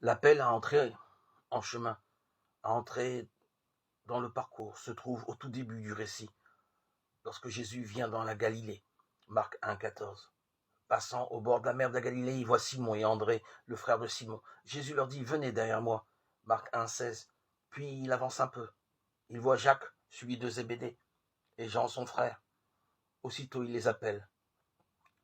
L'appel à entrer en chemin, à entrer dans le parcours, se trouve au tout début du récit, lorsque Jésus vient dans la Galilée. Marc 1, 14. Passant au bord de la mer de la Galilée, il voit Simon et André, le frère de Simon. Jésus leur dit, venez derrière moi. Marc 1, 16. Puis il avance un peu. Il voit Jacques, suivi de Zébédée, et Jean, son frère. Aussitôt, il les appelle.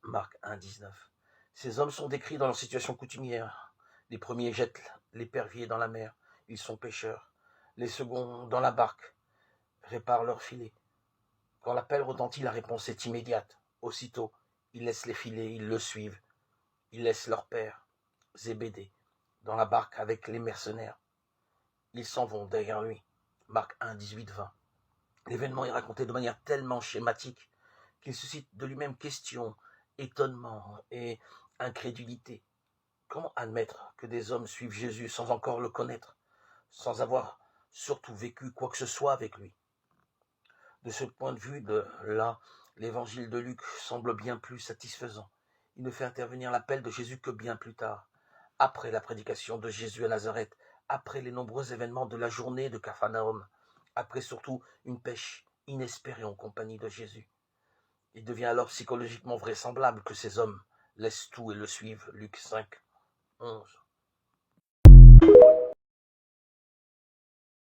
Marc 1, 19. Ces hommes sont décrits dans leur situation coutumière. Les premiers jettent l'épervier dans la mer. Ils sont pêcheurs. Les seconds, dans la barque, réparent leurs filets. Quand l'appel retentit, la réponse est immédiate. Aussitôt, ils laissent les filets, ils le suivent. Ils laissent leur père, Zébédée, dans la barque avec les mercenaires. Ils s'en vont derrière lui. Marc 1, 18, 20. L'événement est raconté de manière tellement schématique qu'il suscite de lui-même questions, étonnement et incrédulité. Comment admettre que des hommes suivent Jésus sans encore le connaître, sans avoir surtout vécu quoi que ce soit avec lui? De ce point de vue, l'évangile de Luc semble bien plus satisfaisant. Il ne fait intervenir l'appel de Jésus que bien plus tard, après la prédication de Jésus à Nazareth, après les nombreux événements de la journée de Capharnaüm, après surtout une pêche inespérée en compagnie de Jésus. Il devient alors psychologiquement vraisemblable que ces hommes laissent tout et le suivent. Luc 5, 11.